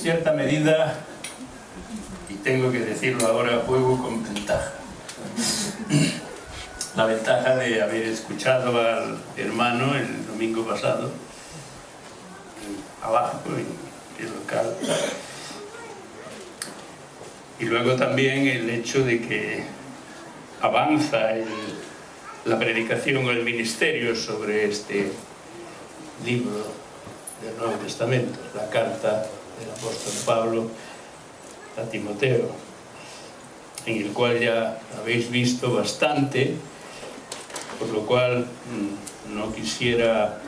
cierta medida, y tengo que decirlo ahora, juego con ventaja. La ventaja de haber escuchado al hermano el domingo pasado, abajo, en el local. Y luego también el hecho de que avanza la predicación o el ministerio sobre este libro del Nuevo Testamento, la carta del apóstol Pablo a Timoteo, en el cual ya habéis visto bastante, por lo cual no quisiera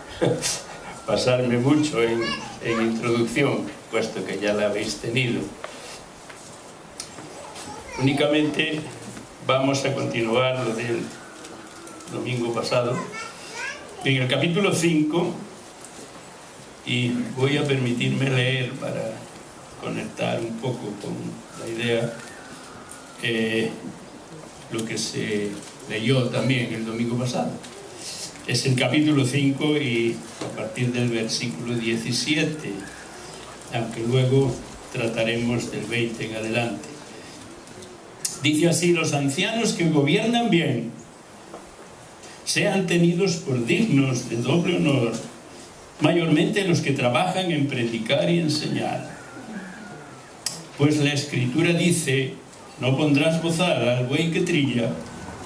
pasarme mucho en introducción, puesto que ya la habéis tenido. Únicamente vamos a continuar lo del domingo pasado, en el capítulo 5, y voy a permitirme leer para conectar un poco con la idea lo que se leyó también el domingo pasado. Es el capítulo 5 y a partir del versículo 17, aunque luego trataremos del 20 en adelante. Dice así: los ancianos que gobiernan bien sean tenidos por dignos de doble honor, mayormente los que trabajan en predicar y enseñar. Pues la Escritura dice: no pondrás bozal al buey que trilla,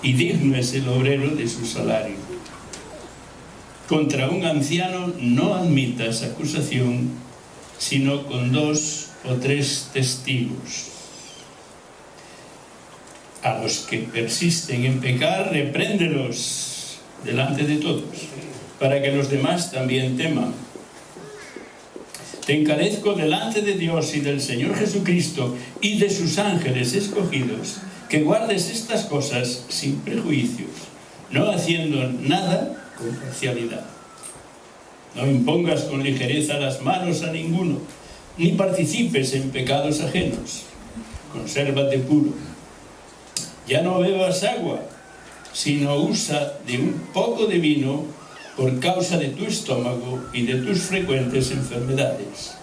y digno es el obrero de su salario. Contra un anciano no admitas acusación, sino con 2 o 3 testigos. A los que persisten en pecar, repréndelos delante de todos, para que los demás también teman. Te encarezco delante de Dios y del Señor Jesucristo y de sus ángeles escogidos, que guardes estas cosas sin prejuicios, no haciendo nada con parcialidad. No impongas con ligereza las manos a ninguno, ni participes en pecados ajenos. Consérvate puro. Ya no bebas agua, sino usa de un poco de vino por causa de tu estómago y de tus frecuentes enfermedades.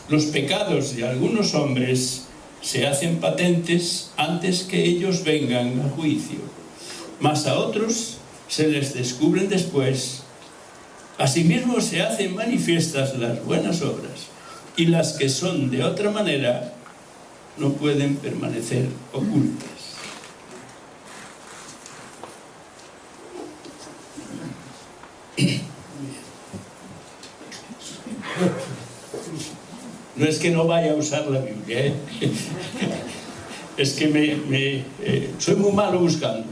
Los pecados de algunos hombres se hacen patentes antes que ellos vengan a juicio, mas a otros se les descubren después. Asimismo se hacen manifiestas las buenas obras, y las que son de otra manera no pueden permanecer ocultas. No es que no vaya a usar la Biblia, es que soy muy malo buscando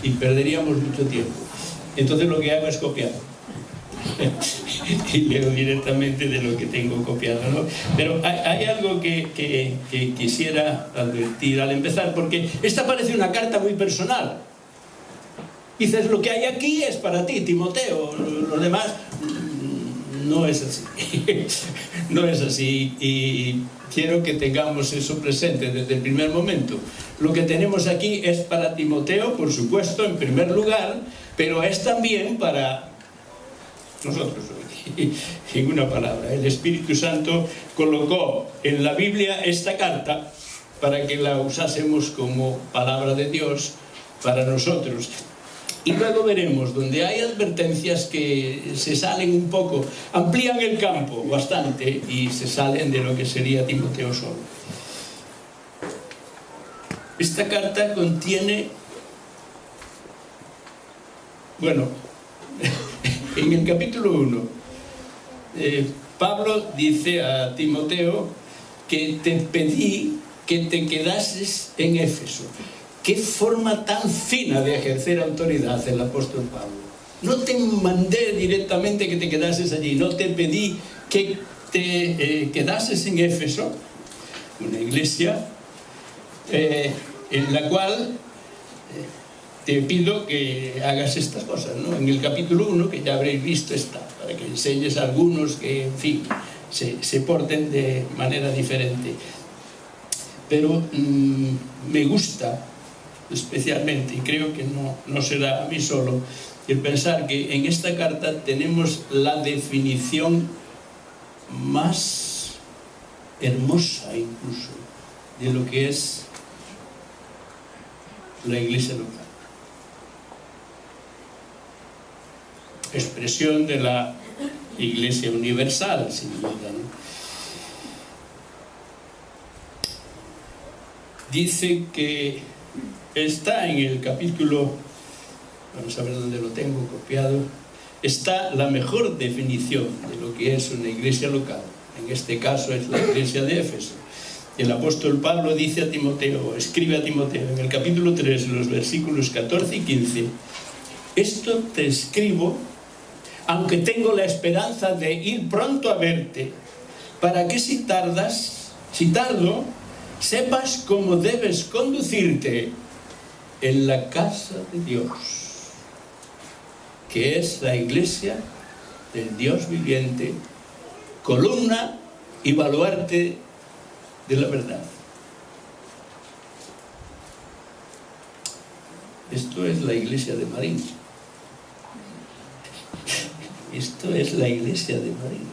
y perderíamos mucho tiempo. Entonces lo que hago es copiar y leo directamente de lo que tengo copiado, ¿no? Pero hay algo que quisiera advertir al empezar, porque esta parece una carta muy personal. Dices, lo que hay aquí es para ti, Timoteo, lo demás no es así. No es así, y quiero que tengamos eso presente desde el primer momento. Lo que tenemos aquí es para Timoteo, por supuesto, en primer lugar, pero es también para nosotros. En una palabra, el Espíritu Santo colocó en la Biblia esta carta para que la usásemos como palabra de Dios para nosotros. Y luego veremos, donde hay advertencias que se salen un poco, amplían el campo bastante y se salen de lo que sería Timoteo solo. Esta carta contiene, bueno, en el capítulo 1, Pablo dice a Timoteo que te pedí que te quedases en Éfeso. Qué forma tan fina de ejercer autoridad el apóstol Pablo. No te mandé directamente que te quedases allí, no te pedí que te quedases en Éfeso, una iglesia en la cual te pido que hagas estas cosas, ¿no? En el capítulo 1, que ya habréis visto, está, para que enseñes a algunos que, en fin, se porten de manera diferente. Pero me gusta especialmente, y creo que no será a mí solo, el pensar que en esta carta tenemos la definición más hermosa incluso de lo que es la iglesia local. Expresión de la iglesia universal, sin duda, ¿no? Dice que está en el capítulo, vamos a ver dónde lo tengo copiado, está la mejor definición de lo que es una iglesia local. En este caso es la iglesia de Éfeso. El apóstol Pablo dice a Timoteo, escribe a Timoteo en el capítulo 3, los versículos 14 y 15: esto te escribo, aunque tengo la esperanza de ir pronto a verte, para que si tardo, sepas cómo debes conducirte en la casa de Dios, que es la iglesia del Dios viviente, columna y baluarte de la verdad. Esto es la iglesia de Marín. Esto es la iglesia de Marín.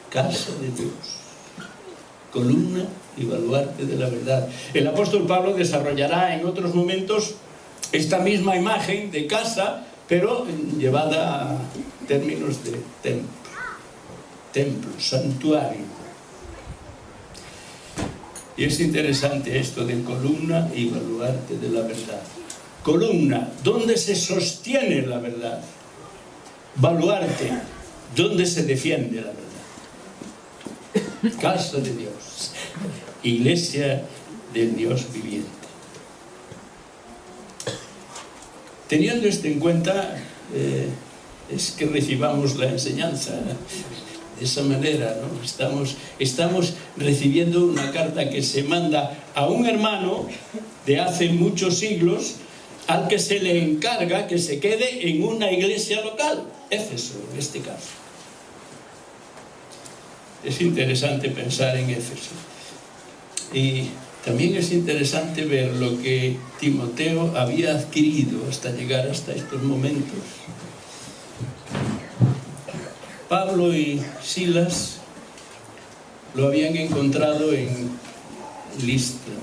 Casa de Dios, columna y baluarte de la verdad. El apóstol Pablo desarrollará en otros momentos esta misma imagen de casa, pero llevada a términos de templo, santuario. Y es interesante esto de columna y baluarte de la verdad. Columna, donde se sostiene la verdad. Baluarte, donde se defiende la verdad. Casa de Dios, iglesia del Dios viviente. Teniendo esto en cuenta, es que recibamos la enseñanza de esa manera, ¿no? Estamos recibiendo una carta que se manda a un hermano de hace muchos siglos, al que se le encarga que se quede en una iglesia local, Éfeso en este caso. Es interesante pensar en Éfeso. Y también es interesante ver lo que Timoteo había adquirido hasta llegar hasta estos momentos. Pablo y Silas lo habían encontrado en Listra.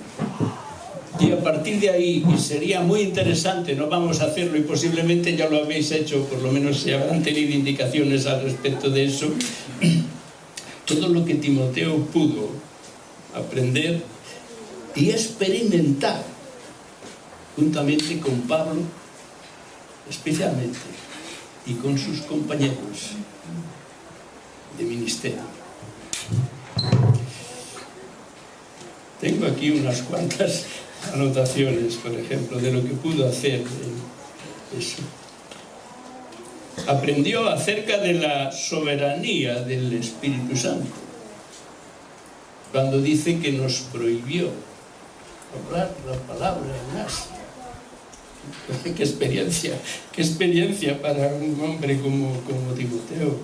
Y a partir de ahí, y sería muy interesante, no vamos a hacerlo y posiblemente ya lo habéis hecho, por lo menos se habrán tenido indicaciones al respecto de eso, todo lo que Timoteo pudo aprender y experimentar juntamente con Pablo, especialmente, y con sus compañeros de ministerio. Tengo aquí unas cuantas anotaciones, por ejemplo, de lo que pudo hacer en eso. Aprendió acerca de la soberanía del Espíritu Santo, cuando dice que nos prohibió hablar la palabra en Asia. Qué experiencia para un hombre como Timoteo.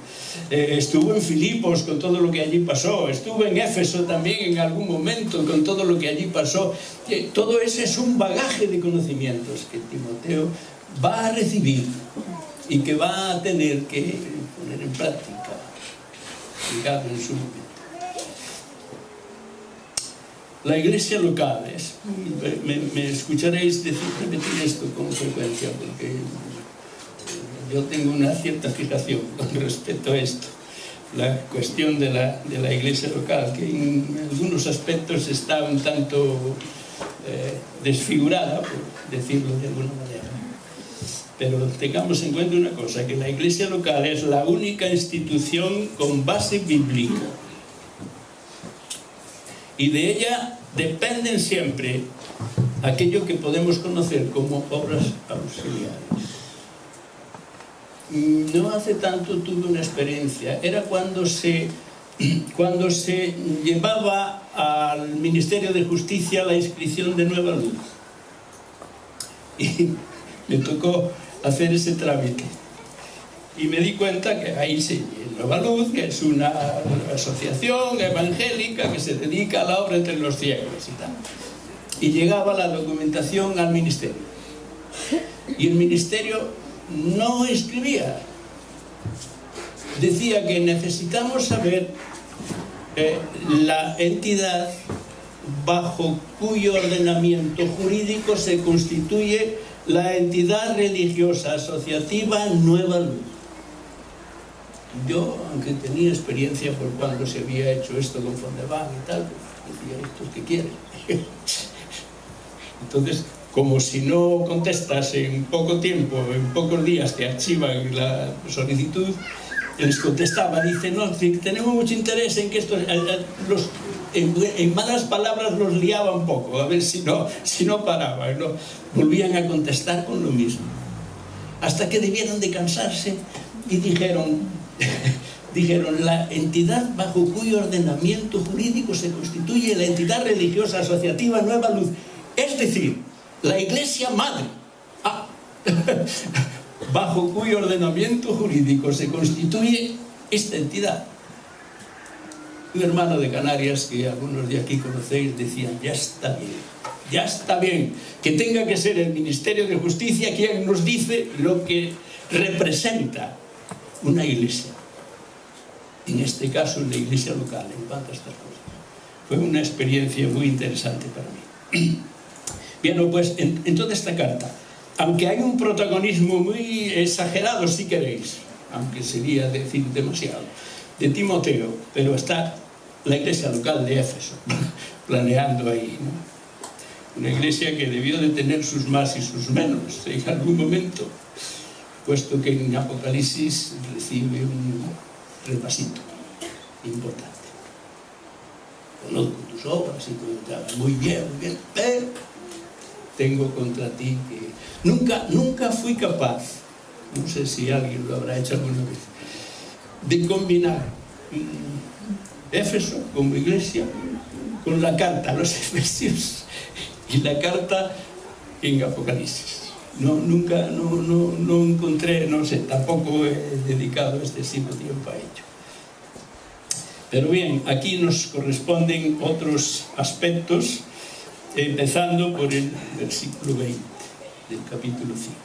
Estuvo en Filipos con todo lo que allí pasó, estuvo en Éfeso también en algún momento con todo lo que allí pasó. Todo ese es un bagaje de conocimientos que Timoteo va a recibir y que va a tener que poner en práctica, llegado en su momento. La iglesia local es, me escucharéis repetir esto con frecuencia, porque yo tengo una cierta fijación con respecto a esto. La cuestión de la iglesia local, que en algunos aspectos está un tanto desfigurada, por decirlo de alguna manera. Pero tengamos en cuenta una cosa, que la iglesia local es la única institución con base bíblica. Y de ella dependen siempre aquello que podemos conocer como obras auxiliares. No hace tanto tuve una experiencia, era cuando se llevaba al Ministerio de Justicia la inscripción de Nueva Luz. Y me tocó hacer ese trámite. Y me di cuenta que ahí sí, Nueva Luz, que es una asociación evangélica que se dedica a la obra entre los ciegos y tal. Y llegaba la documentación al ministerio. Y el ministerio no escribía. Decía que necesitamos saber la entidad bajo cuyo ordenamiento jurídico se constituye la entidad religiosa asociativa Nueva Luz. Yo, aunque tenía experiencia por cuando se había hecho esto con Fondeban y tal, decía, ¿estos qué quieren? Entonces, como si no contestas en poco tiempo, en pocos días te archivan la solicitud, les contestaba, dice, no, tenemos mucho interés en que estos, en malas palabras los liaba un poco, a ver si no paraban, ¿no? Volvían a contestar con lo mismo. Hasta que debieron de cansarse y dijeron, la entidad bajo cuyo ordenamiento jurídico se constituye la entidad religiosa asociativa Nueva Luz, es decir, la Iglesia Madre, bajo cuyo ordenamiento jurídico se constituye esta entidad. Un hermano de Canarias, que algunos de aquí conocéis, decían, ya está bien, que tenga que ser el Ministerio de Justicia quien nos dice lo que representa una iglesia. En este caso, la iglesia local, en cuanto a estas cosas. Fue una experiencia muy interesante para mí. Bien, pues en toda esta carta, aunque hay un protagonismo muy exagerado, si queréis, aunque sería decir demasiado, de Timoteo, pero está la iglesia local de Éfeso, planeando ahí, ¿no? Una iglesia que debió de tener sus más y sus menos en algún momento, puesto que en Apocalipsis recibe un repasito importante. Conozco tus obras y todo, muy bien, pero tengo contra ti que nunca fui capaz, no sé si alguien lo habrá hecho alguna vez, de combinar Éfeso como iglesia con la carta a los Efesios y la carta en Apocalipsis. Nunca encontré, no sé, tampoco he dedicado excesivo tiempo a ello. Pero bien, aquí nos corresponden otros aspectos, empezando por el versículo 20 del capítulo 5.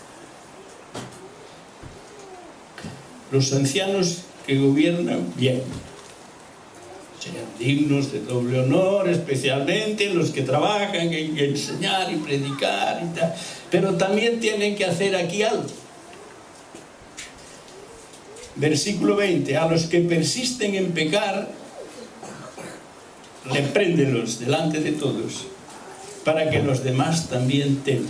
Los ancianos que gobiernan bien sean dignos de doble honor, especialmente los que trabajan en enseñar y predicar y tal, pero también tienen que hacer aquí algo. Versículo 20, a los que persisten en pecar, repréndelos delante de todos, para que los demás también teman.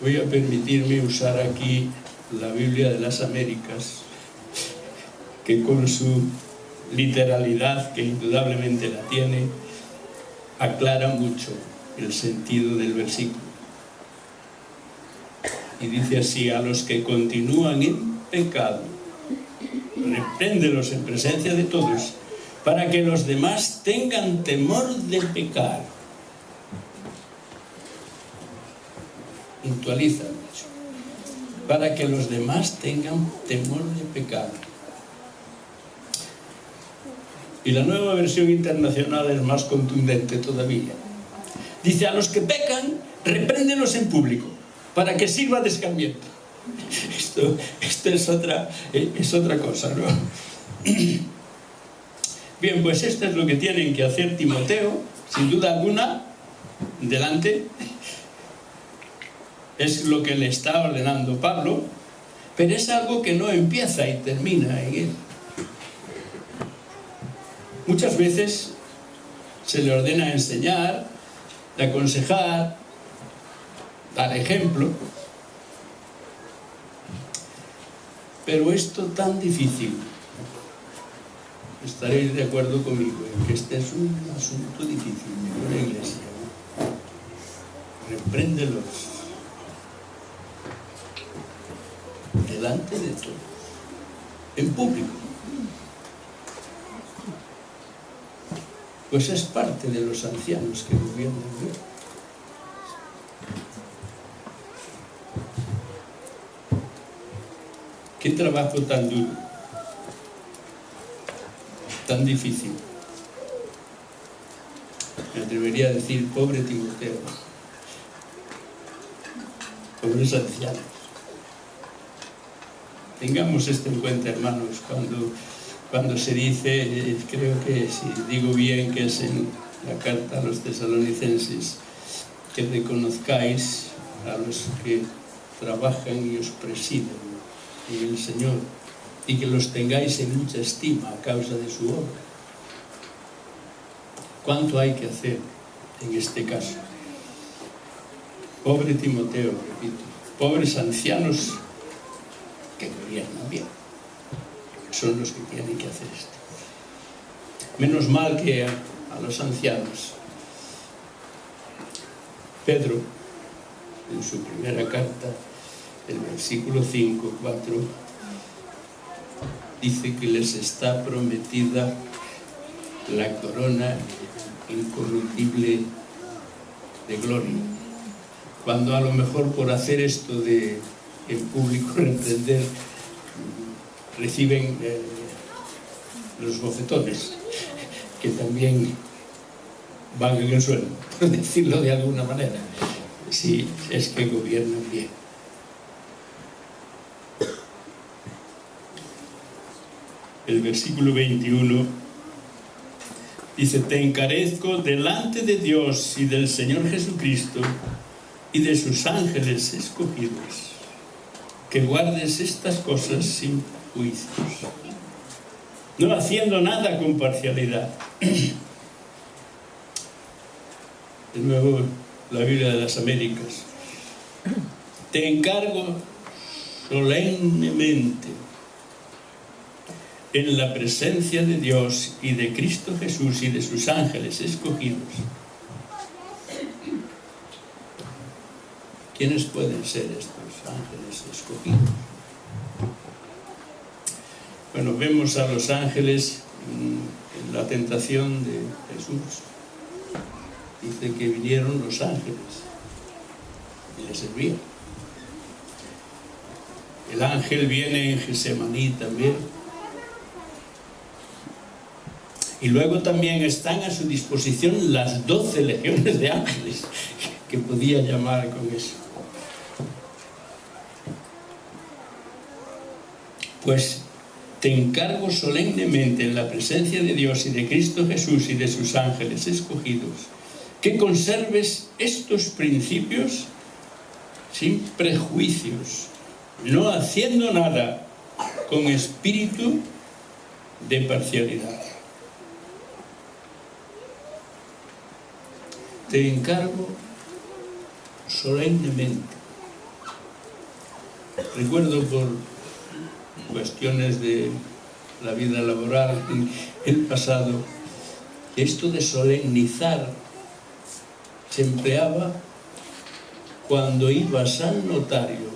Voy a permitirme usar aquí la Biblia de las Américas, que con su literalidad, que indudablemente la tiene, aclara mucho el sentido del versículo. Y dice así, a los que continúan en pecado, repréndelos en presencia de todos, para que los demás tengan temor de pecar. Puntualiza mucho. Para que los demás tengan temor de pecar. Y la Nueva Versión Internacional es más contundente todavía. Dice, a los que pecan, repréndelos en público, para que sirva de escarmiento. Esto es otra cosa, ¿no? Bien, pues esto es lo que tienen que hacer Timoteo, sin duda alguna, delante. Es lo que le está ordenando Pablo, pero es algo que no empieza y termina en él. Muchas veces se le ordena enseñar, aconsejar, dar ejemplo, pero esto tan difícil, estaréis de acuerdo conmigo en que este es un asunto difícil de una iglesia. Repréndelos delante de todos, en público. Pues es parte de los ancianos que gobiernan bien. Qué trabajo tan duro, tan difícil. Me atrevería a decir, pobre Timoteo, pobres ancianos. Tengamos esto en cuenta, hermanos, cuando cuando se dice, creo que si digo bien que es en la carta a los tesalonicenses, que reconozcáis a los que trabajan y os presiden en el Señor y que los tengáis en mucha estima a causa de su obra. ¿Cuánto hay que hacer en este caso? Pobre Timoteo, repito, pobres ancianos que gobiernan bien, son los que tienen que hacer esto. Menos mal que a los ancianos, Pedro, en su primera carta, el versículo 5, 4, dice que les está prometida la corona incorruptible de gloria, cuando a lo mejor por hacer esto de en público entender reciben los bofetones que también van en el suelo, por decirlo de alguna manera, si es que gobiernan bien. El versículo 21 dice: te encarezco delante de Dios y del Señor Jesucristo y de sus ángeles escogidos, que guardes estas cosas sin juicios, no haciendo nada con parcialidad. De nuevo, la Biblia de las Américas. Te encargo solemnemente, en la presencia de Dios y de Cristo Jesús y de sus ángeles escogidos. ¿Quiénes pueden ser estos ángeles escogidos? Bueno, vemos a los ángeles en la tentación de Jesús. Dice que vinieron los ángeles y le servían. El ángel viene en Getsemaní también. Y luego también están a su disposición las 12 legiones de ángeles que podía llamar con eso. Pues te encargo solemnemente en la presencia de Dios y de Cristo Jesús y de sus ángeles escogidos, que conserves estos principios sin prejuicios, no haciendo nada con espíritu de parcialidad. Te encargo solemnemente. Recuerdo por cuestiones de la vida laboral en el pasado, esto de solemnizar se empleaba cuando ibas al notario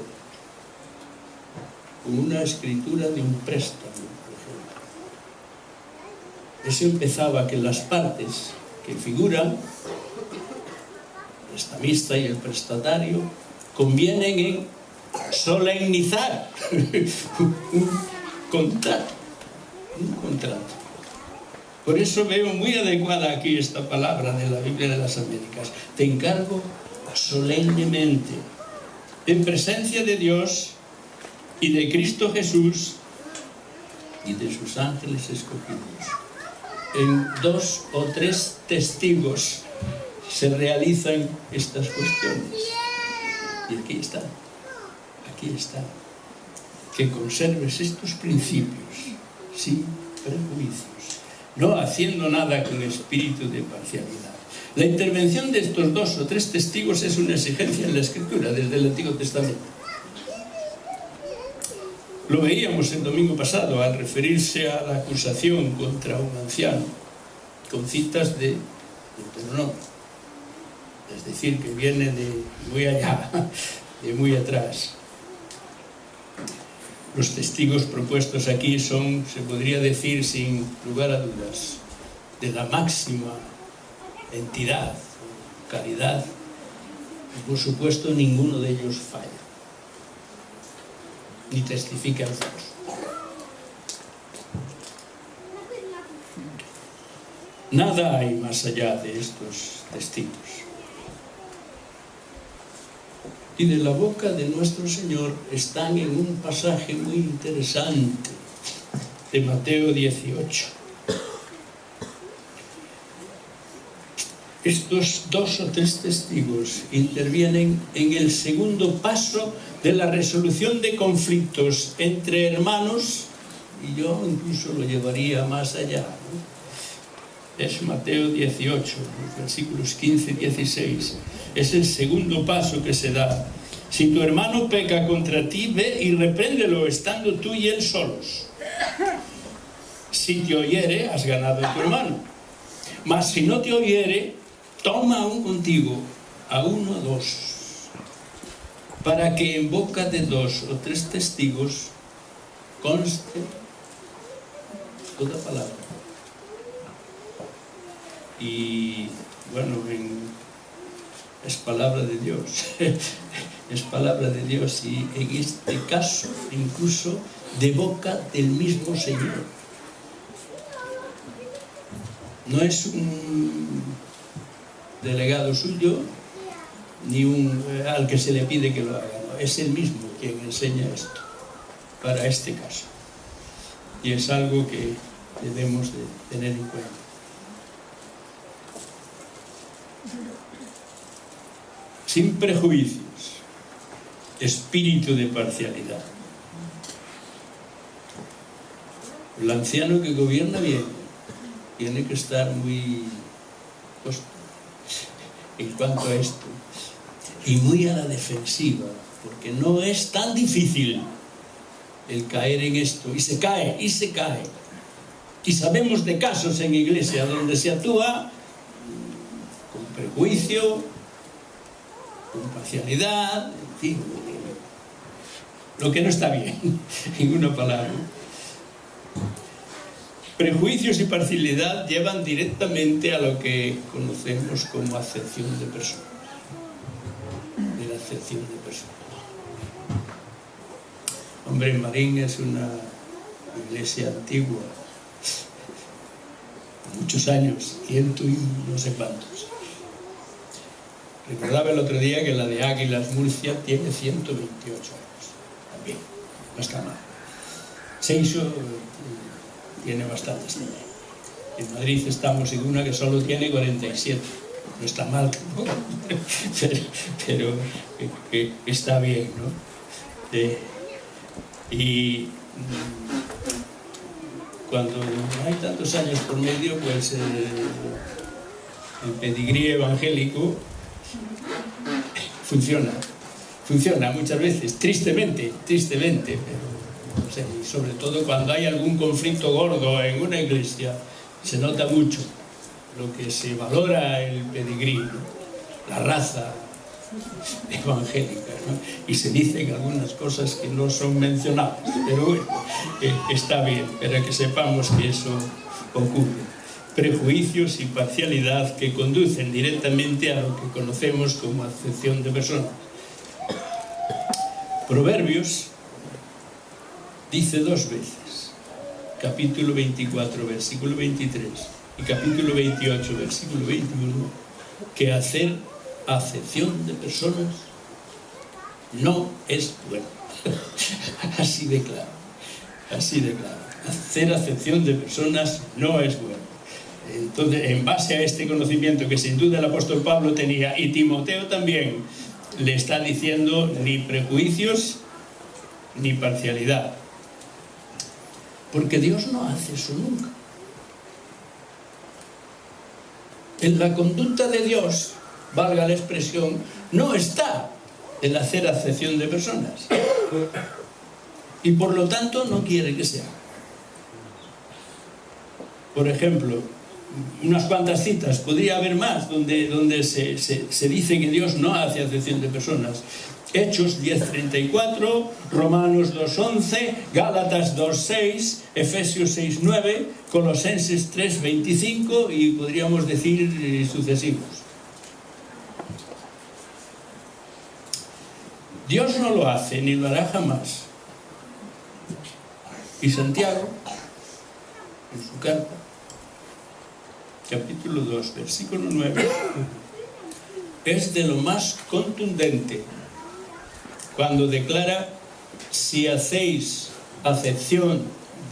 con una escritura de un préstamo, por ejemplo. Eso empezaba que las partes que figuran, el prestamista y el prestatario, convienen en solemnizar un contrato. Por eso veo muy adecuada aquí esta palabra de la Biblia de las Américas. Te encargo solemnemente, en presencia de Dios y de Cristo Jesús y de sus ángeles escogidos. En 2 o 3 testigos se realizan estas cuestiones. Y aquí está. Que conserves estos principios sin prejuicios, no haciendo nada con espíritu de parcialidad. La intervención de estos 2 o 3 testigos es una exigencia en la Escritura desde el Antiguo Testamento. Lo veíamos el domingo pasado al referirse a la acusación contra un anciano, con citas de Deuteronomio. Es decir, que viene de muy allá, de muy atrás. Los testigos propuestos aquí son, se podría decir sin lugar a dudas, de la máxima entidad, calidad, y por supuesto ninguno de ellos falla, ni testifica en falso. Nada hay más allá de estos testigos. Y de la boca de nuestro Señor están en un pasaje muy interesante de Mateo 18. Estos 2 o 3 testigos intervienen en el segundo paso de la resolución de conflictos entre hermanos, y yo incluso lo llevaría más allá, ¿no? Es Mateo 18, versículos 15 y 16. Es el segundo paso que se da. Si tu hermano peca contra ti, ve y repréndelo, estando tú y él solos. Si te oyere, has ganado a tu hermano. Mas si no te oyere, toma aún contigo a 1 o 2, para que en boca de 2 o 3 testigos conste toda palabra. Y bueno, es palabra de Dios, es palabra de Dios, y en este caso incluso de boca del mismo Señor. No es un delegado suyo ni al que se le pide que lo haga, no, es él mismo quien enseña esto para este caso, y es algo que debemos de tener en cuenta. Sin prejuicios, espíritu de parcialidad. El anciano que gobierna bien tiene que estar muy en cuanto a esto, y muy a la defensiva, porque no es tan difícil el caer en esto, y se cae. Y sabemos de casos en iglesia donde se actúa con prejuicio, con parcialidad, en fin, lo que no está bien, en una palabra. Prejuicios y parcialidad llevan directamente a lo que conocemos como acepción de personas. De la acepción de personas. Hombre, Marín es una iglesia antigua, muchos años, 100 y no sé cuántos. Recordaba el otro día que la de Águilas Murcia tiene 128 años, también, no está mal. Seixo tiene bastantes también. En Madrid estamos en una que solo tiene 47, no está mal tampoco, pero está bien, ¿no? Y cuando hay tantos años por medio, pues el pedigrí evangélico funciona muchas veces, tristemente, pero no sé, y sobre todo cuando hay algún conflicto gordo en una iglesia, se nota mucho lo que se valora el pedigrí, ¿no? La raza evangélica, ¿no? Y se dicen algunas cosas que no son mencionables, pero bueno, está bien, para que sepamos que eso ocurre. Prejuicios y parcialidad que conducen directamente a lo que conocemos como acepción de personas. Proverbios dice 2 veces, capítulo 24, versículo 23, y capítulo 28, versículo 21, que hacer acepción de personas no es bueno. Así de claro, así de claro. Hacer acepción de personas no es bueno. Entonces, en base a este conocimiento que sin duda el apóstol Pablo tenía, y Timoteo también, le está diciendo ni prejuicios ni parcialidad. Porque Dios no hace eso nunca. En la conducta de Dios, valga la expresión, no está el hacer acepción de personas. Y por lo tanto no quiere que sea. Por ejemplo, unas cuantas citas, podría haber más, donde se dice que Dios no hace acepción de personas. Hechos 10:34, Romanos 2:11, Gálatas 2:6, Efesios 6:9, Colosenses 3:25 y podríamos decir sucesivos. Dios no lo hace ni lo hará jamás. Y Santiago, en su carta, capítulo 2, versículo 9, es de lo más contundente cuando declara: si hacéis acepción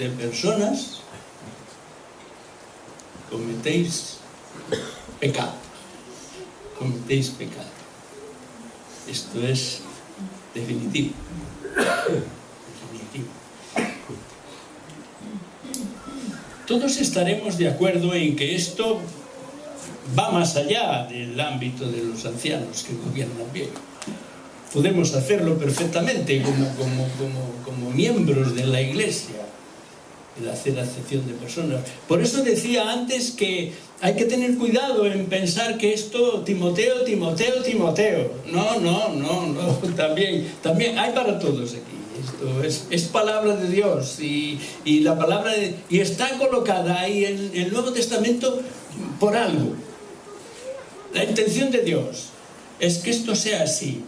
de personas, cometéis pecado. Cometéis pecado. Esto es definitivo. Definitivo. Todos estaremos de acuerdo en que esto va más allá del ámbito de los ancianos que gobiernan bien. Podemos hacerlo perfectamente como miembros de la Iglesia, el hacer acepción de personas. Por eso decía antes que hay que tener cuidado en pensar que esto, Timoteo. No, también hay para todos aquí. Esto es palabra de Dios y la palabra y está colocada ahí en el Nuevo Testamento por algo. La intención de Dios es que esto sea así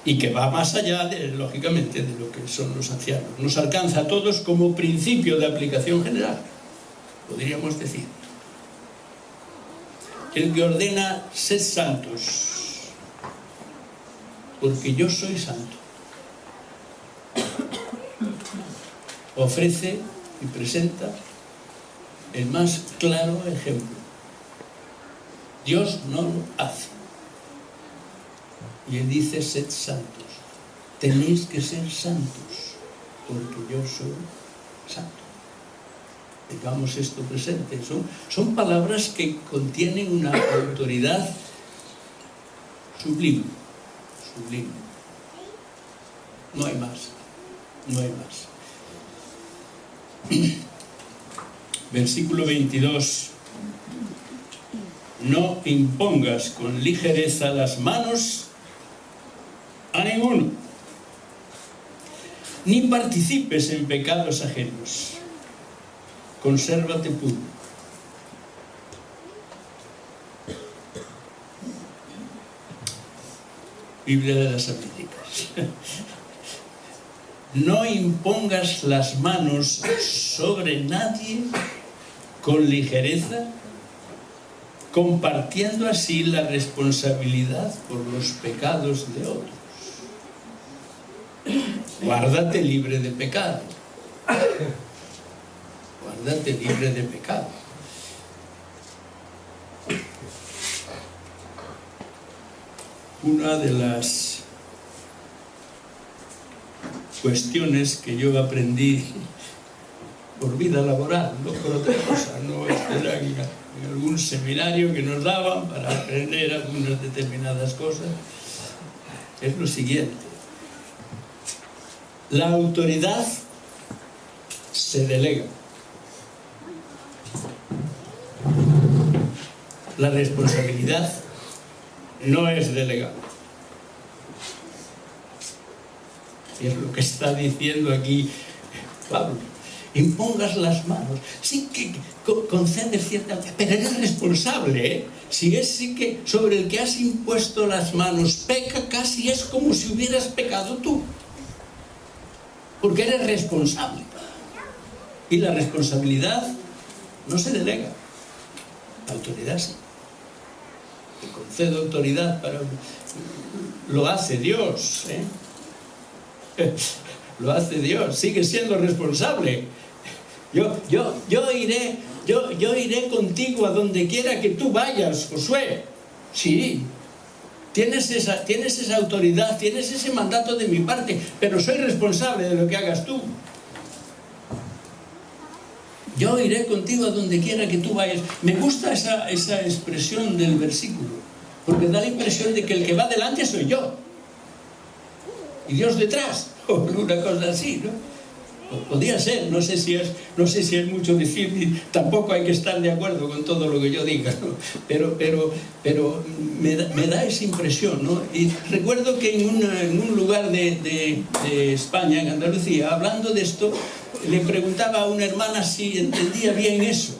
y que va más allá, lógicamente, de lo que son los ancianos. Nos alcanza a todos como principio de aplicación general, podríamos decir. El que ordena, sed santos, porque yo soy santo. Ofrece y presenta el más claro ejemplo. Dios no lo hace. Y Él dice, sed santos. Tenéis que ser santos, porque yo soy santo. Digamos esto presente. Son palabras que contienen una autoridad sublime. Sublime. No hay más. No hay más. Versículo 22. No impongas con ligereza las manos a ninguno, ni participes en pecados ajenos. Consérvate puro. Biblia de las Américas. No impongas las manos sobre nadie con ligereza, compartiendo así la responsabilidad por los pecados de otros. Guárdate libre de pecado. Guárdate libre de pecado. Una de las cuestiones que yo aprendí por vida laboral, no por otra cosa, no era en algún seminario que nos daban para aprender algunas determinadas cosas, es lo siguiente: la autoridad se delega, la responsabilidad no es delegada. Y es lo que está diciendo aquí Pablo. Impongas las manos. Sí que concedes cierta... pero eres responsable, ¿eh? Si es sí que sobre el que has impuesto las manos peca, casi es como si hubieras pecado tú. Porque eres responsable. Y la responsabilidad no se delega. La autoridad sí. Te concedo autoridad para... Lo hace Dios, ¿eh? Lo hace Dios, sigue siendo responsable. Yo iré contigo a donde quiera que tú vayas, Josué. Sí, tienes esa autoridad, tienes ese mandato de mi parte, pero soy responsable de lo que hagas tú. Yo iré contigo a donde quiera que tú vayas. Me gusta esa expresión del versículo, porque da la impresión de que el que va delante soy yo y Dios detrás, o una cosa así, ¿no? Podría ser, no sé si es mucho decir, tampoco hay que estar de acuerdo con todo lo que yo diga, ¿no? pero me da esa impresión, ¿no? Y recuerdo que en un lugar de España, en Andalucía, hablando de esto, le preguntaba a una hermana si entendía bien eso.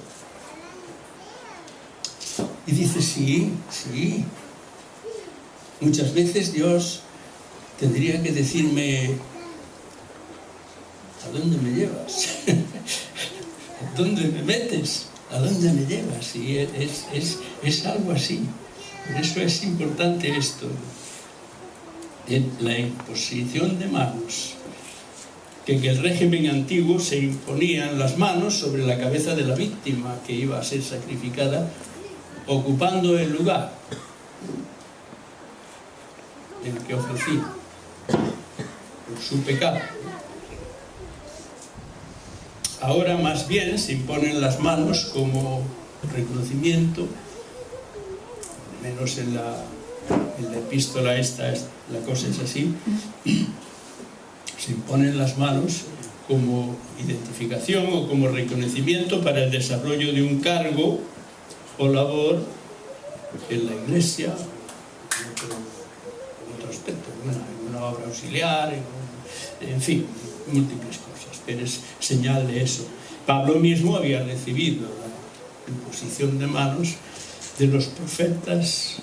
Y dice, sí. Muchas veces Dios tendría que decirme: ¿a dónde me llevas? ¿A dónde me metes? ¿A dónde me llevas? Y es algo así. Por eso es importante esto. La imposición de manos que en el régimen antiguo se imponían las manos sobre la cabeza de la víctima que iba a ser sacrificada, ocupando el lugar del que ofrecía por su pecado. Ahora más bien se imponen las manos como reconocimiento, menos en la epístola esta, la cosa es así, se imponen las manos como identificación o como reconocimiento para el desarrollo de un cargo o labor en la iglesia, en otro aspecto, en una obra auxiliar, en fin, múltiples cosas, pero es señal de eso. Pablo mismo había recibido la imposición de manos de los profetas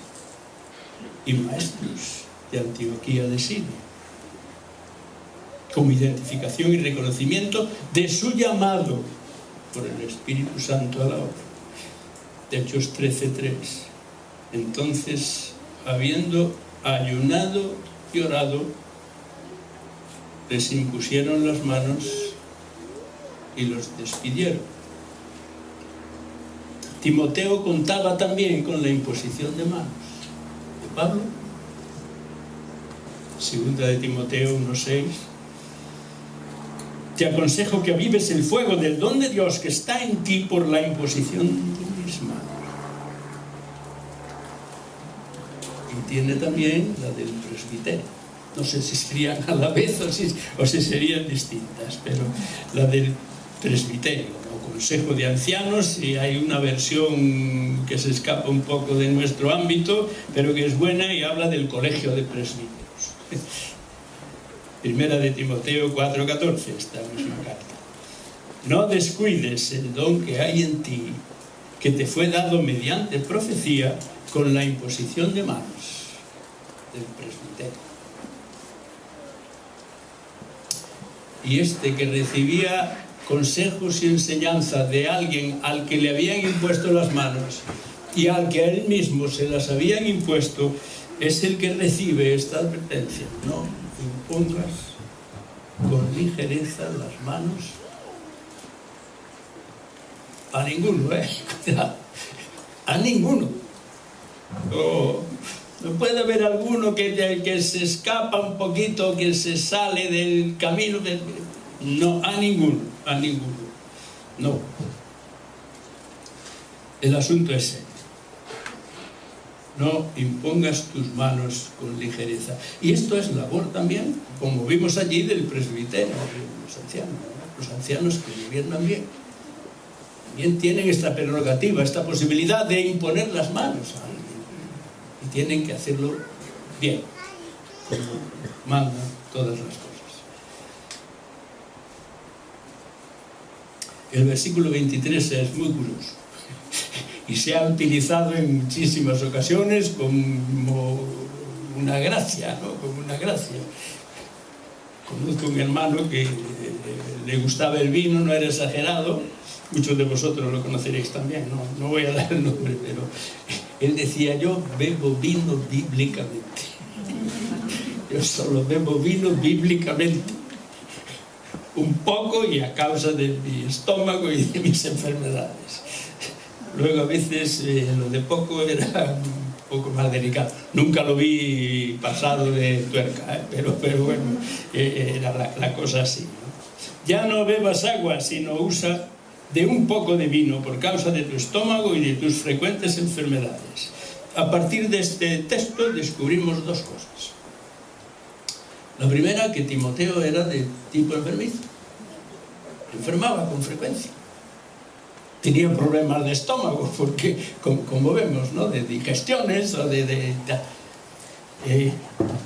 y maestros de Antioquía de Siria, como identificación y reconocimiento de su llamado por el Espíritu Santo a la obra. De Hechos 13:3. Entonces, habiendo ayunado y orado, les impusieron las manos y los despidieron. Timoteo contaba también con la imposición de manos de Pablo. Segunda de Timoteo 1:6. Te aconsejo que avives el fuego del don de Dios que está en ti por la imposición de mis manos. Y tiene también la del presbiterio. No sé si serían a la vez o si serían distintas, pero la del presbiterio, o consejo de ancianos, y hay una versión que se escapa un poco de nuestro ámbito, pero que es buena y habla del colegio de presbíteros. Primera de Timoteo 4:14, esta misma carta. No descuides el don que hay en ti, que te fue dado mediante profecía con la imposición de manos del presbiterio. Y este que recibía consejos y enseñanza de alguien al que le habían impuesto las manos y al que a él mismo se las habían impuesto, es el que recibe esta advertencia: no impongas con ligereza las manos a ninguno, a ninguno. No puede haber alguno que se escapa un poquito, que se sale del camino. No, a ninguno, no. El asunto es ese. No impongas tus manos con ligereza. Y esto es labor también, como vimos allí, del presbiterio, de los ancianos. Los ancianos que gobiernan bien también tienen esta prerrogativa, esta posibilidad de imponer las manos a alguien. Y tienen que hacerlo bien, como mandan todas las cosas. El versículo 23 es muy curioso y se ha utilizado en muchísimas ocasiones como una gracia, ¿no? Como una gracia. Conozco un hermano que le gustaba el vino, no era exagerado, muchos de vosotros lo conoceréis también, no voy a dar el nombre, pero él decía: yo bebo vino bíblicamente. Yo solo bebo vino bíblicamente. Un poco y a causa de mi estómago y de mis enfermedades. Luego a veces lo de poco era un poco más delicado. Nunca lo vi pasado de tuerca, pero bueno, era la cosa así, ¿no? Ya no bebas agua, sino usa de un poco de vino por causa de tu estómago y de tus frecuentes enfermedades. A partir de este texto descubrimos dos cosas. La primera, que Timoteo era de tipo enfermizo. Enfermaba con frecuencia. Tenía problemas de estómago, porque, como vemos, ¿no? De digestiones o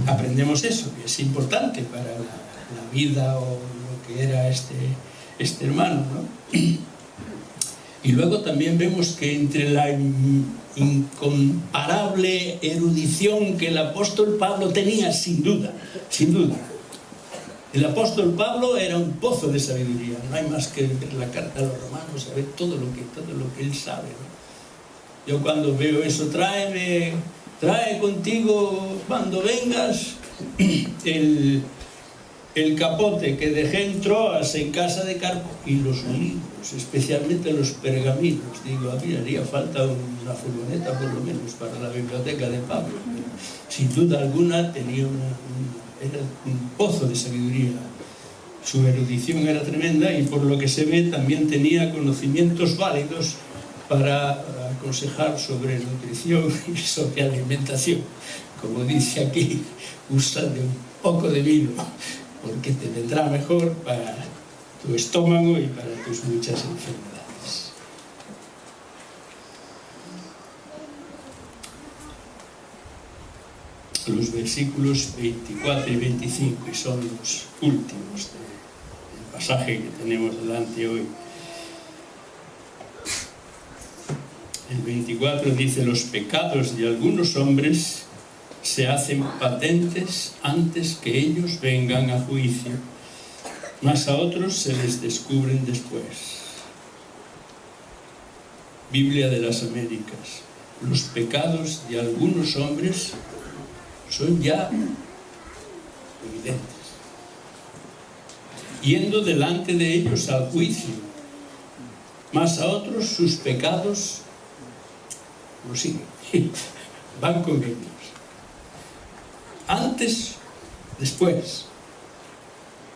aprendemos eso, que es importante para la vida o lo que era este hermano, ¿no? Y luego también vemos que entre la incomparable erudición que el apóstol Pablo tenía, sin duda, el apóstol Pablo era un pozo de sabiduría. No hay más que ver la carta a los romanos, saber todo lo que él sabe, ¿no? Yo cuando veo eso, trae contigo cuando vengas el capote que dejé en Troas en casa de Carpo, y los libros, especialmente los pergaminos. Digo, a mí haría falta una furgoneta por lo menos para la biblioteca de Pablo. Pero, sin duda alguna tenía era un pozo de sabiduría. Su erudición era tremenda y por lo que se ve también tenía conocimientos válidos para aconsejar sobre nutrición y sobre alimentación. Como dice aquí, usa de un poco de vino, porque te vendrá mejor para tu estómago y para tus muchas enfermedades. Los versículos 24 y 25, y son los últimos del pasaje que tenemos delante hoy. El 24 dice: los pecados de algunos hombres se hacen patentes antes que ellos vengan a juicio, mas a otros se les descubren después. Biblia de las Américas. Los pecados de algunos hombres son ya evidentes, yendo delante de ellos al juicio, mas a otros sus pecados lo siguen, van con ellos. Antes, después.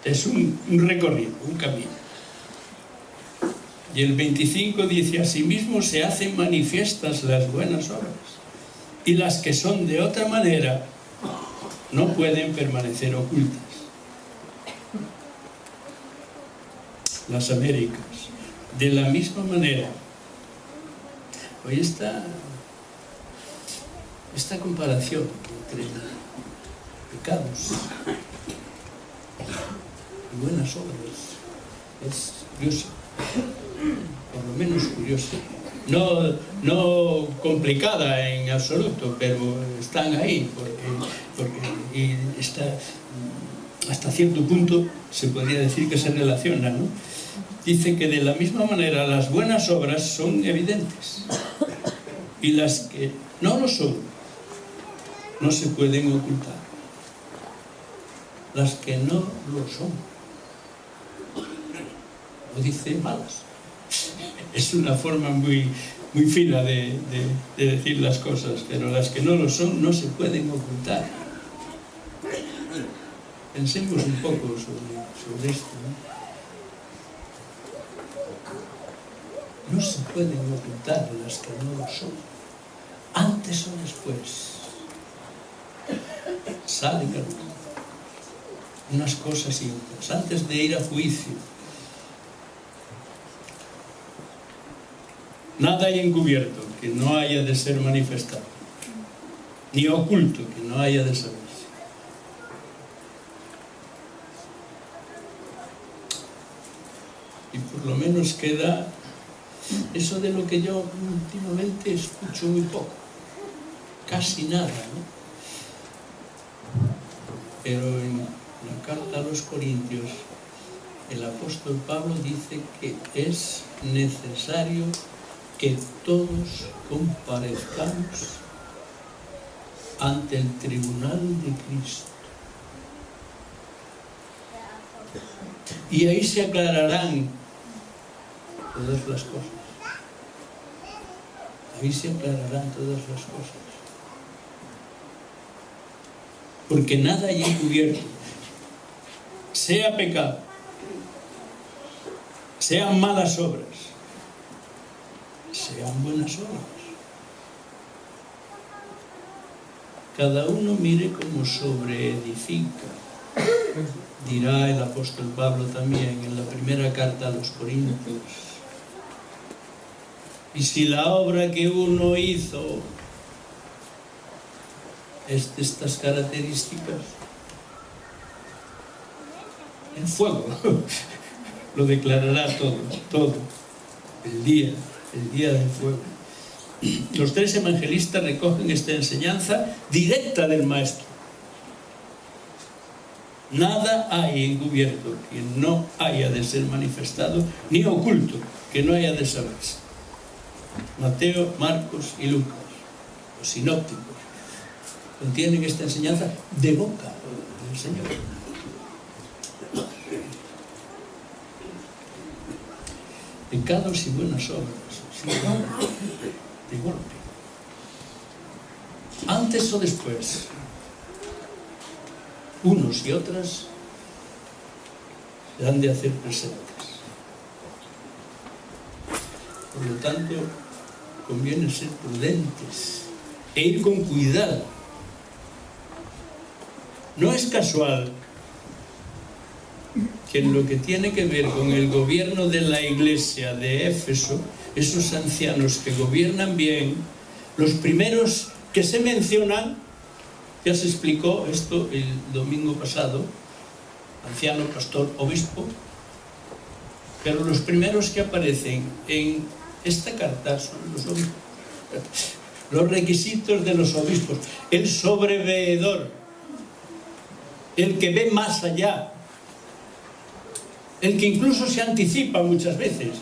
Es un recorrido, un camino. Y el 25 dice: asimismo se hacen manifiestas las buenas obras, y las que son de otra manera no pueden permanecer ocultas. Las Américas. De la misma manera. Hoy esta comparación entre pecados y buenas obras es curiosa, por lo menos curiosa, no complicada en absoluto, pero están ahí porque y está, hasta cierto punto se podría decir que se relacionan, ¿no? Dice que de la misma manera las buenas obras son evidentes y las que no lo son no se pueden ocultar. Las que no lo son, no dice malas. Es una forma muy fina de decir las cosas, pero las que no lo son no se pueden ocultar. Pensemos un poco sobre esto, ¿no? No se pueden ocultar las que no lo son. Antes o después salen a luz unas cosas y otras, antes de ir a juicio. Nada hay encubierto que no haya de ser manifestado, ni oculto que no haya de saberse. Y por lo menos queda eso de lo que yo últimamente escucho muy poco, casi nada, ¿no? Pero en la carta a los Corintios, el apóstol Pablo dice que es necesario que todos comparezcamos ante el tribunal de Cristo. Y ahí se aclararán todas las cosas. Ahí se aclararán todas las cosas. Porque nada hay encubierto, sea pecado, sean malas obras, sean buenas obras. Cada uno mire como sobreedifica, dirá el apóstol Pablo también en la primera carta a los Corintios. Y si la obra que uno hizo es de estas características, el fuego lo declarará todo, el día del fuego. Los tres evangelistas recogen esta enseñanza directa del Maestro. Nada hay encubierto que no haya de ser manifestado, ni oculto que no haya de saberse. Mateo, Marcos y Lucas, los sinópticos, contienen esta enseñanza de boca del Señor. pecados y buenas obras, sí, de golpe. Antes o después, unos y otras se han de hacer presentes. Por lo tanto, conviene ser prudentes e ir con cuidado. No es casual que en lo que tiene que ver con el gobierno de la iglesia de Éfeso, esos ancianos que gobiernan bien, los primeros que se mencionan, ya se explicó esto el domingo pasado, anciano, pastor, obispo, pero los primeros que aparecen en esta carta son los obispos. Los requisitos de los obispos: el sobreveedor, el que ve más allá, el que incluso se anticipa muchas veces,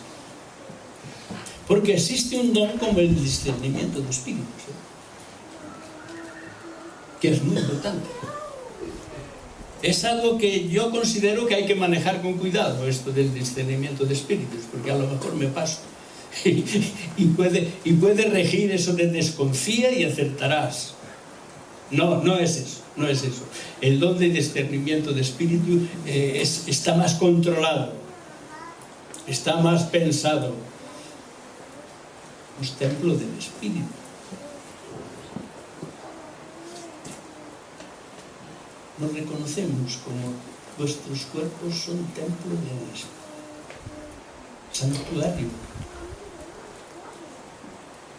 porque existe un don como el discernimiento de espíritus, que es muy importante. Es algo que yo considero que hay que manejar con cuidado, esto del discernimiento de espíritus, porque a lo mejor me paso y puede regir eso de desconfía y acertarás. No es eso, no es eso. El don de discernimiento de espíritu está más controlado, está más pensado. Es templo del espíritu. Nos reconocemos como vuestros cuerpos son templo de Dios, santuario.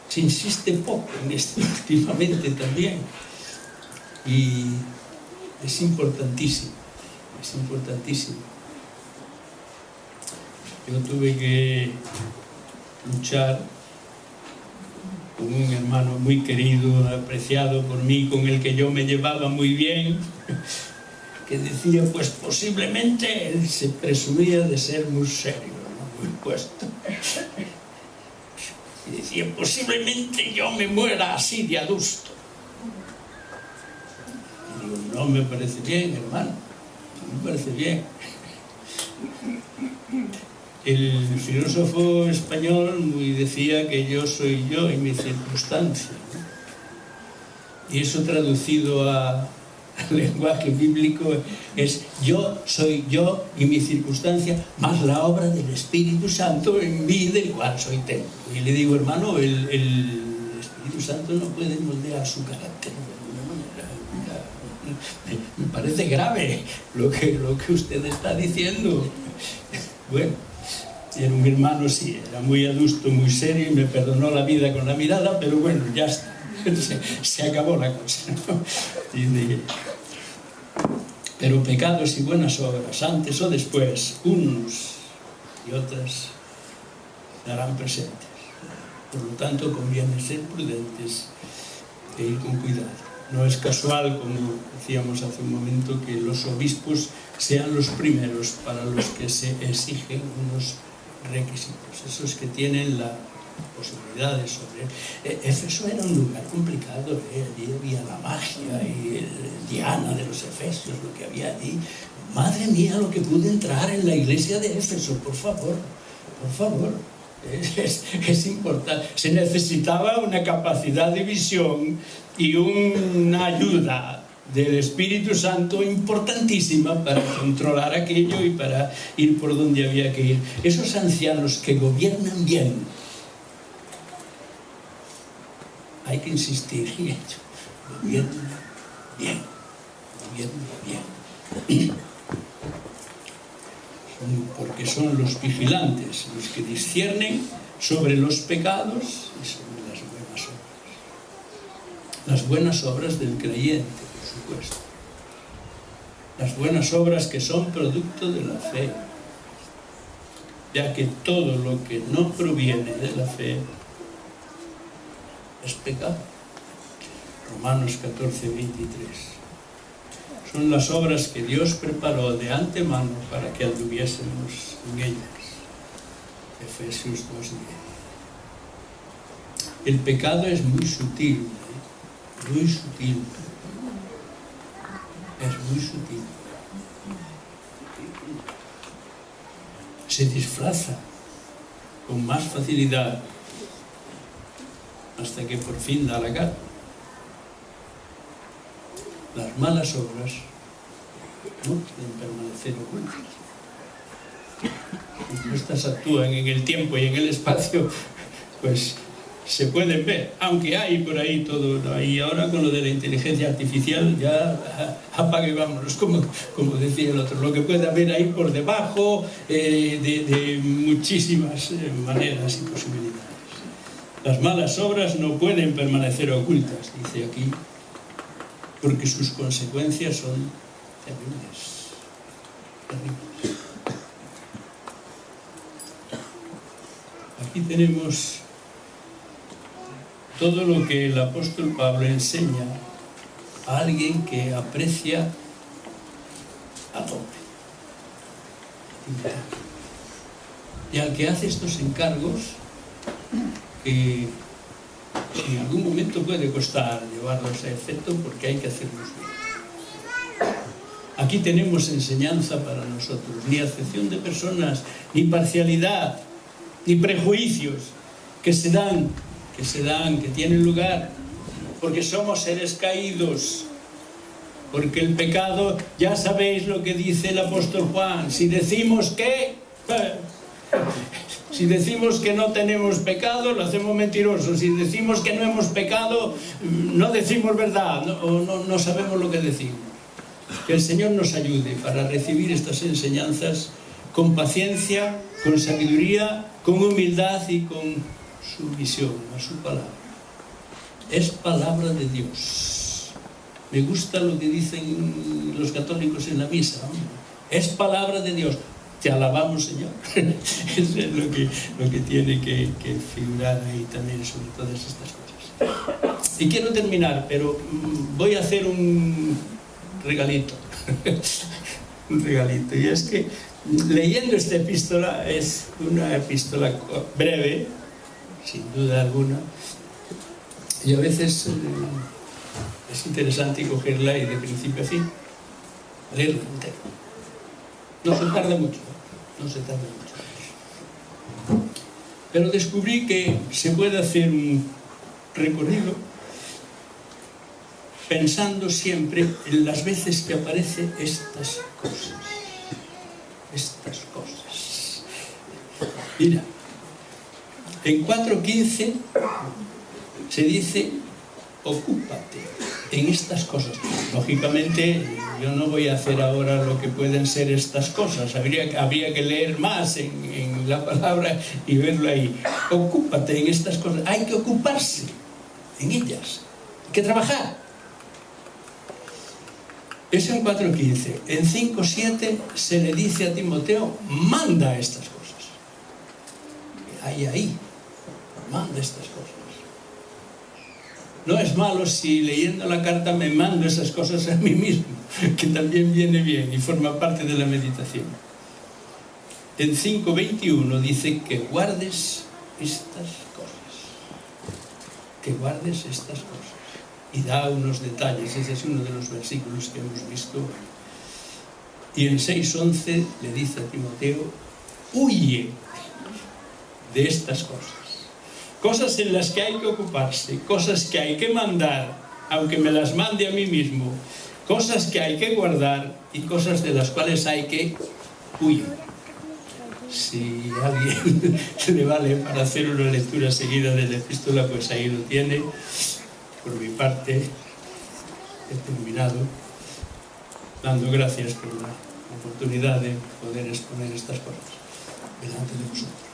Se insiste poco en esto últimamente también, y es importantísimo, es importantísimo. Yo tuve que luchar con un hermano muy querido, apreciado por mí, con el que yo me llevaba muy bien, que decía, pues posiblemente él se presumía de ser muy serio, ¿no? Muy puesto. Y decía, posiblemente yo me muera así de adusto. Y digo, no me parece bien, hermano, no me parece bien. El filósofo español decía que yo soy yo y mi circunstancia, ¿no? Y eso traducido al lenguaje bíblico es: yo soy yo y mi circunstancia, más la obra del Espíritu Santo en mí, del cual soy templo. Y le digo, hermano, el Espíritu Santo no puede moldear su carácter de alguna manera. Me parece grave lo que usted está diciendo. Bueno, era un hermano, sí, era muy adusto, muy serio, y me perdonó la vida con la mirada, pero bueno, ya está, se acabó la cosa, ¿no? Pero pecados y buenas obras, antes o después, unos y otras se harán presentes. Por lo tanto, conviene ser prudentes e ir con cuidado. No es casual, como decíamos hace un momento, que los obispos sean los primeros para los que se exigen unos requisitos, esos que tienen la posibilidad de sobre. Éfeso era un lugar complicado, allí había la magia y el Diana de los Efesios, lo que había allí. Madre mía, lo que pude entrar en la iglesia de Éfeso, por favor, por favor. Es importante. Se necesitaba una capacidad de visión y una ayuda del Espíritu Santo importantísima para controlar aquello y para ir por donde había que ir. Esos ancianos que gobiernan bien, hay que insistir en ello, gobiernan bien, gobiernan bien. Porque son los vigilantes los que disciernen sobre los pecados y sobre las buenas obras. Las buenas obras del creyente, por supuesto. Las buenas obras que son producto de la fe, ya que todo lo que no proviene de la fe es pecado. Romanos 14, 23. Son las obras que Dios preparó de antemano para que anduviésemos en ellas. Efesios 2:10. El pecado es muy sutil, muy sutil. Es muy sutil. Se disfraza con más facilidad, hasta que por fin da la cara. Las malas obras no pueden permanecer ocultas. Como estas actúan en el tiempo y en el espacio, pues se pueden ver, aunque hay por ahí todo, y ahora con lo de la inteligencia artificial ya apague y vámonos, como decía el otro, lo que puede haber ahí por debajo de muchísimas maneras y posibilidades. Las malas obras no pueden permanecer ocultas, dice aquí, porque sus consecuencias son terribles, terribles. Aquí tenemos todo lo que el apóstol Pablo enseña a alguien que aprecia a tope y al que hace estos encargos que en algún momento puede costar llevarlos a efecto porque hay que hacerlos bien. Aquí tenemos enseñanza para nosotros, ni acepción de personas, ni parcialidad, ni prejuicios que se dan, que tienen lugar, porque somos seres caídos, porque el pecado, ya sabéis lo que dice el apóstol Juan, si decimos que no tenemos pecado, lo hacemos mentiroso. Si decimos que no hemos pecado, no decimos verdad, no sabemos lo que decimos. Que el Señor nos ayude para recibir estas enseñanzas con paciencia, con sabiduría, con humildad y con sumisión a su palabra. Es palabra de Dios. Me gusta lo que dicen los católicos en la misa, ¿no? Es palabra de Dios. Te alabamos, Señor. Eso es lo que tiene que figurar ahí también sobre todas estas cosas. Y quiero terminar, pero voy a hacer un regalito. Un regalito. Y es que leyendo esta epístola, es una epístola breve, sin duda alguna, y a veces es interesante cogerla y de principio a fin leerla entera. No se tarda mucho, pero descubrí que se puede hacer un recorrido pensando siempre en las veces que aparecen estas cosas. Mira, en 4:15 se dice ocúpate en estas cosas. Lógicamente yo no voy a hacer ahora lo que pueden ser estas cosas, habría que leer más en la palabra y verlo ahí. Ocúpate en estas cosas, hay que ocuparse en ellas, hay que trabajar. Eso en 4:15. En 5:7 se le dice a Timoteo, manda estas cosas. Ahí, manda estas cosas. No es malo si leyendo la carta me mando esas cosas a mí mismo, que también viene bien y forma parte de la meditación. En 5:21 dice que guardes estas cosas. Que guardes estas cosas. Y da unos detalles, ese es uno de los versículos que hemos visto. Y en 6:11 le dice a Timoteo, huye de estas cosas. Cosas en las que hay que ocuparse, cosas que hay que mandar, aunque me las mande a mí mismo, cosas que hay que guardar y cosas de las cuales hay que huir. Si a alguien le vale para hacer una lectura seguida de la epístola, pues ahí lo tiene. Por mi parte, he terminado dando gracias por la oportunidad de poder exponer estas cosas delante de vosotros.